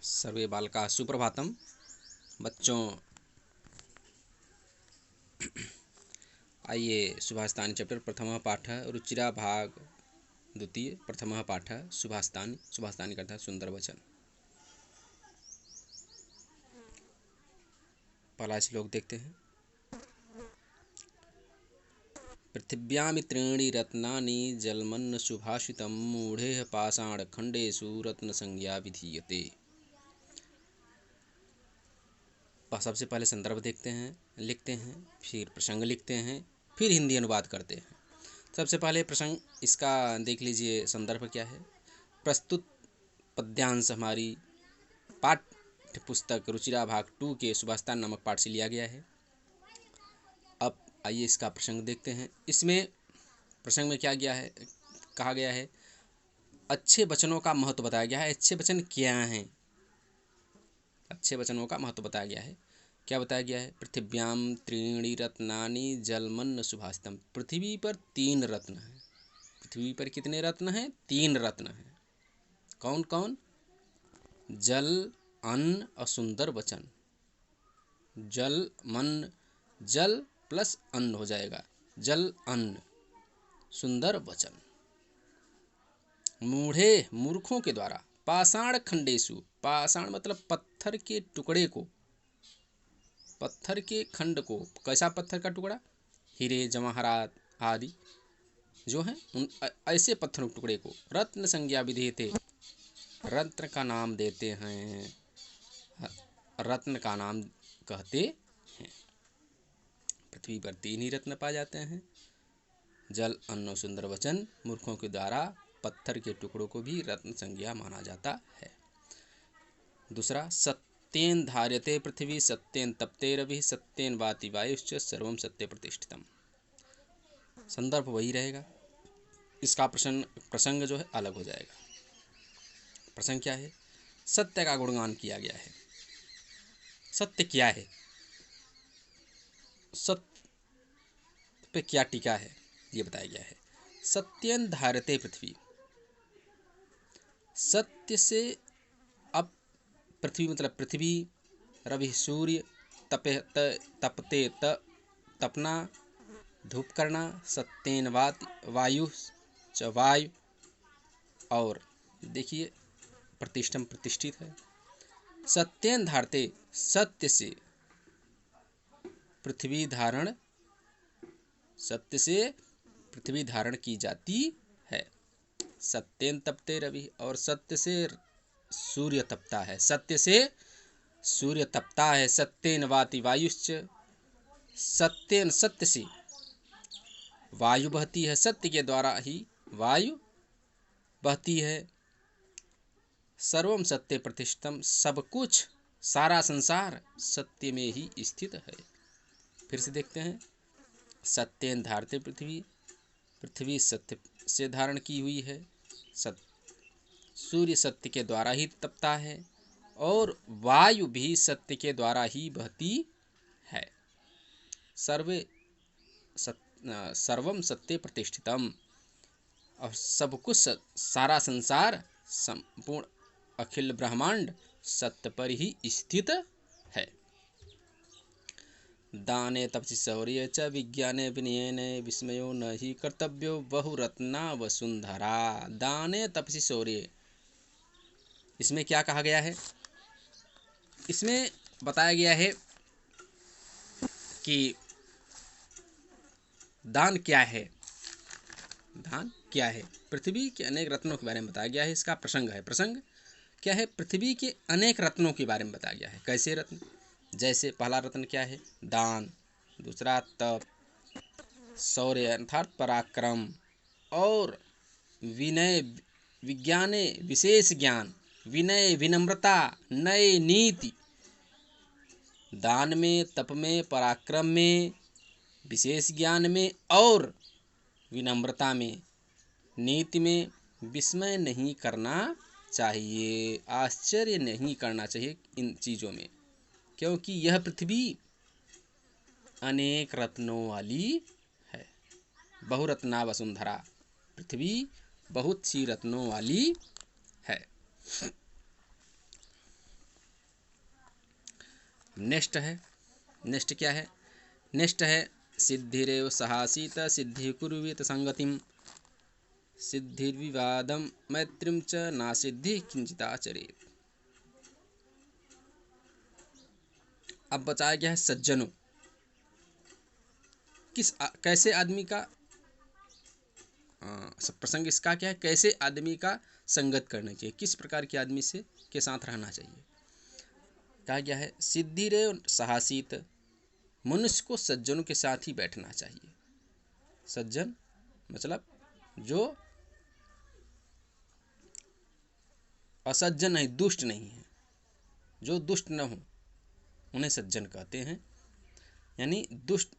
सर्वे बालका सुप्रभातम। बच्चों, आइए सुभाषितानि चैप्टर प्रथम पाठ रुचिरा भाग द्वितीय प्रथम पाठ सुभाषितानि। सुभाषितानि का अर्थ है सुंदर वचन। पहला श्लोक देखते हैं। पृथिव्यामि त्रीणि रत्नानि जलमन्न सुभाषितम मूढ़ेः पाषाण खंडेषु रत्न संज्ञा विधीयते। सबसे पहले संदर्भ देखते हैं, लिखते हैं, फिर प्रसंग लिखते हैं, फिर हिंदी अनुवाद करते हैं। सबसे पहले प्रसंग इसका देख लीजिए। संदर्भ क्या है? प्रस्तुत पद्यांश हमारी पाठ्य पुस्तक रुचिरा भाग 2 के सुभाषितानि नामक पाठ से लिया गया है। अब आइए इसका प्रसंग देखते हैं। इसमें प्रसंग में क्या गया है, कहा गया है, अच्छे वचनों का महत्व बताया गया है। अच्छे वचन क्या हैं? अच्छे वचनों का महत्व बताया गया है। क्या बताया गया है? पृथिव्याम त्रीणि रत्नानि जलमन्न सुभाषितम। पृथ्वी पर 3 रत्न हैं। पृथ्वी पर कितने रत्न हैं? 3 रत्न हैं। कौन कौन? जल, अन्न और सुंदर वचन। जल, मन, जल प्लस अन्न हो जाएगा। जल, अन्न, सुंदर वचन। मूढ़े मूर्खों के द्वारा, पाषाण खंडेषु। पाषाण मतलब पत्थर के टुकड़े को, पत्थर के खंड को। कैसा पत्थर का टुकड़ा? हीरे जवाहरात आदि जो हैं उन ऐसे पत्थरों के टुकड़े को रत्न संज्ञा विधीयते। रत्न का नाम देते हैं, रत्न का नाम कहते हैं। पृथ्वी पर 3 ही रत्न पाए जाते हैं, जल, अन्न, सुंदर वचन। मूर्खों के द्वारा पत्थर के टुकड़ों को भी रत्न संज्ञा माना जाता है। दूसरा, सत्येन धार्यते पृथ्वी सत्येन तप्तेरवि सत्येन वाति वायुश्च सर्वं सत्य प्रतिष्ठितम। संदर्भ वही रहेगा, इसका प्रसंग जो है अलग हो जाएगा। प्रसंग क्या है? सत्य का गुणगान किया गया है। सत्य क्या है? सत्य पे क्या टीका है ये बताया गया है। सत्येन धार्यते पृथ्वी, सत्य से। अब पृथ्वी मतलब पृथ्वी, रवि सूर्य, तपते तपना, धूप करना, सत्येन वायु च वायु, और देखिए प्रतिष्ठम प्रतिष्ठित है। सत्येन धारते, सत्य से पृथ्वी धारण, सत्य से पृथ्वी धारण की जाती है। सत्येन तपते रवि, और सत्य से सूर्य तपता है। सत्य से सूर्य तपता है। सत्येन वाति वायुश्च, सत्येन सत्य से वायु बहती है। सत्य के द्वारा ही वायु बहती है। सर्वम सत्य प्रतिष्ठितम, सब कुछ, सारा संसार सत्य में ही स्थित है। फिर से देखते हैं। सत्येन धारते पृथ्वी, पृथ्वी सत्य से धारण की हुई है। सूर्य सत्य के द्वारा ही तपता है, और वायु भी सत्य के द्वारा ही बहती है। सर्वम सत्य प्रतिष्ठितम, और सब कुछ, सारा संसार, संपूर्ण अखिल ब्रह्मांड सत्य पर ही स्थित है। दाने तपसि शौर्ये च विज्ञाने विनयने विस्मयो न हि कर्तव्यो बहुरत्ना वसुंधरा। दाने तपसि शौर्ये, इसमें क्या कहा गया है? इसमें बताया गया है कि दान क्या है। दान क्या है? पृथ्वी के अनेक रत्नों के बारे में बताया गया है। इसका प्रसंग है। प्रसंग क्या है? पृथ्वी के अनेक रत्नों के बारे में बताया गया है। कैसे रत्न? जैसे पहला रत्न क्या है? दान। दूसरा तप, शौर्य अर्थात पराक्रम, और विनय, विज्ञाने विशेष ज्ञान, विनय विनम्रता, नय नीति। दान में, तप में, पराक्रम में, विशेष ज्ञान में और विनम्रता में, नीति में विस्मय नहीं करना चाहिए, आश्चर्य नहीं करना चाहिए इन चीज़ों में, क्योंकि यह पृथ्वी अनेक रत्नों वाली है। बहुरत्ना वसुंधरा, पृथ्वी बहुत सी रत्नों वाली है। नेष्ट है। नेष्ट क्या है? नेष्ट है सिद्धिरेव सहासीत सिद्धि कुर्वीत संगतिम सिद्धिर्विवादम मैत्रीम च नासिद्धि किंचिताचरेत। अब बताया गया है सज्जनों, कैसे आदमी का प्रसंग इसका क्या है, कैसे आदमी का संगत करना चाहिए, किस प्रकार के आदमी से के साथ रहना चाहिए। कहा गया है सिद्धि रे साहसीत, मनुष्य को सज्जनों के साथ ही बैठना चाहिए। सज्जन मतलब जो असज्जन नहीं, दुष्ट नहीं है, जो दुष्ट न हो उन्हें सज्जन कहते हैं। यानी दुष्ट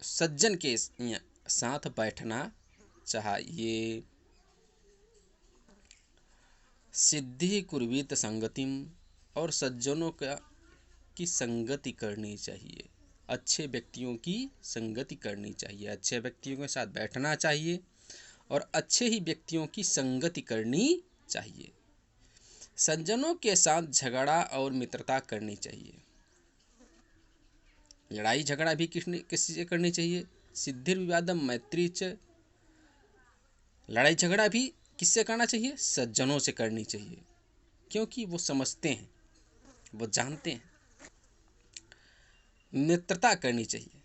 सज्जन के साथ बैठना चाहिए। सिद्धि कुर्वीत संगतिम, और सज्जनों की संगति करनी चाहिए, अच्छे व्यक्तियों की संगति करनी चाहिए, अच्छे व्यक्तियों के साथ बैठना चाहिए और अच्छे ही व्यक्तियों की संगति करनी चाहिए। सज्जनों के साथ झगड़ा और मित्रता करनी चाहिए। लड़ाई झगड़ा भी किससे करनी चाहिए? सिद्धिर विवादम मैत्री च, लड़ाई झगड़ा भी किससे करना चाहिए? सज्जनों से करनी चाहिए, क्योंकि वो समझते हैं, वो जानते हैं। मित्रता करनी चाहिए,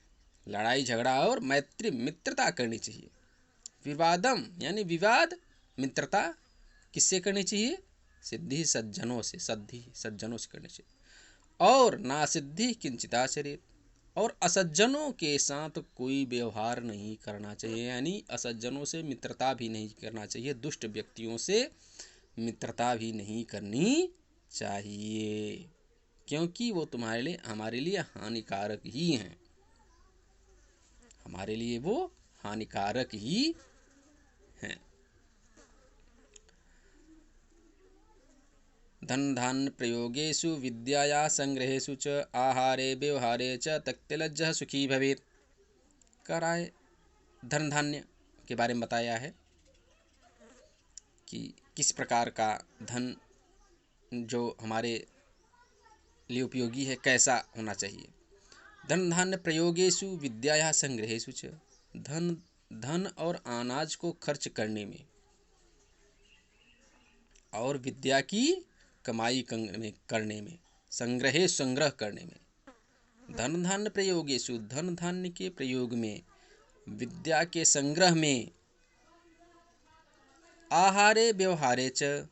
लड़ाई झगड़ा और मैत्री मित्रता करनी चाहिए। विवादम यानी विवाद, मित्रता किससे करनी चाहिए? सिद्धि सज्जनों से, सिद्धि सज्जनों से करनी चाहिए। और ना सिद्धि किंचिताचरेत, और असज्जनों के साथ कोई व्यवहार नहीं करना चाहिए, यानी असज्जनों से मित्रता भी नहीं करना चाहिए, दुष्ट व्यक्तियों से मित्रता भी नहीं करनी चाहिए, क्योंकि वो तुम्हारे लिए हमारे लिए हानिकारक ही हैं, हमारे लिए वो हानिकारक ही हैं। धन धान्य प्रयोगेषु विद्याया संग्रहेषु च आहारे व्यवहारे च त्यक्तलज्जः सुखी भवेत्। कराए धन धान्य के बारे में बताया है कि किस प्रकार का धन जो हमारे लिए उपयोगी है कैसा होना चाहिए। धन धान्य प्रयोगेषु विद्याया संग्रहेषु च, धन और अनाज को खर्च करने में और विद्या की कमाई करने में, संग्रह करने में। धन धान्य प्रयोगेषु, धन धान्य के प्रयोग में, विद्या के संग्रह में, आहारे व्यवहारे च,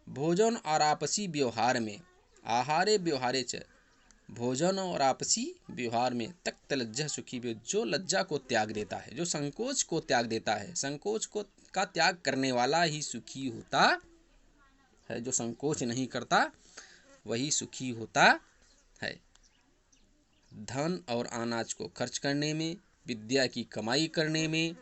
भोजन और आपसी व्यवहार में, आहारे व्यवहारे च, भोजन और आपसी व्यवहार में, तक्त लज्जा सुखी भी, जो लज्जा को त्याग देता है, जो संकोच को त्याग देता है, संकोच को का त्याग करने वाला ही सुखी होता है, जो संकोच नहीं करता वही सुखी होता है। धन और अनाज को खर्च करने में, विद्या की कमाई करने में,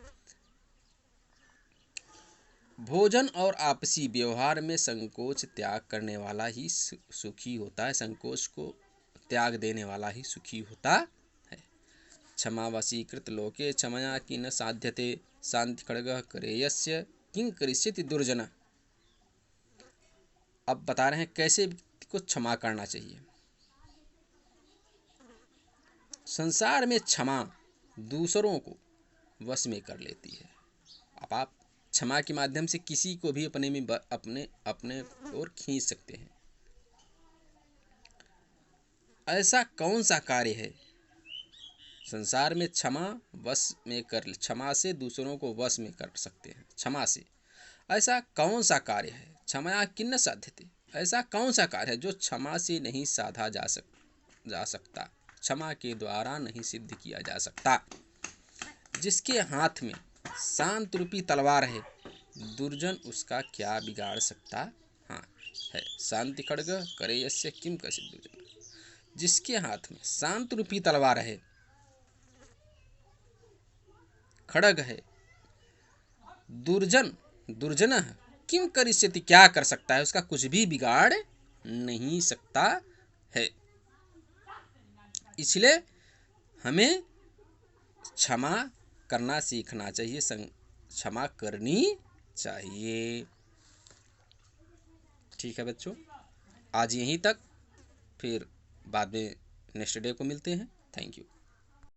भोजन और आपसी व्यवहार में संकोच त्याग करने वाला ही सुखी होता है, संकोच को त्याग देने वाला ही सुखी होता है। क्षमा वशीकृत लोके क्षमया किन साध्यते शांति खड्गः करेयस्य किं करिष्यति दुर्जन। अब बता रहे हैं कैसे व्यक्ति को क्षमा करना चाहिए। संसार में क्षमा दूसरों को वश में कर लेती है। अब आप क्षमा के माध्यम से किसी को भी अपने ओर खींच सकते हैं। ऐसा कौन सा कार्य है संसार में क्षमा से दूसरों को वश में कर सकते हैं? क्षमा से ऐसा कौन सा कार्य है? क्षमया किन्न साध्यते, ऐसा कौन सा कार्य है जो क्षमा से नहीं साधा जा सकता, क्षमा के द्वारा नहीं सिद्ध किया जा सकता। जिसके हाथ में शांत रूपी तलवार है, दुर्जन उसका क्या बिगाड़ सकता हाँ है। शांति खड्ग करे यस्य किम कसित दुर्जन, जिसके हाथ में शांत रूपी तलवार है, खड्ग है, दुर्जन किम करिष्यति, क्या कर सकता है, उसका कुछ भी बिगाड़ नहीं सकता है। इसलिए हमें क्षमा करना सीखना चाहिए, क्षमा करनी चाहिए। ठीक है बच्चों, आज यहीं तक, फिर बाद में नेक्स्ट डे को मिलते हैं। Thank you.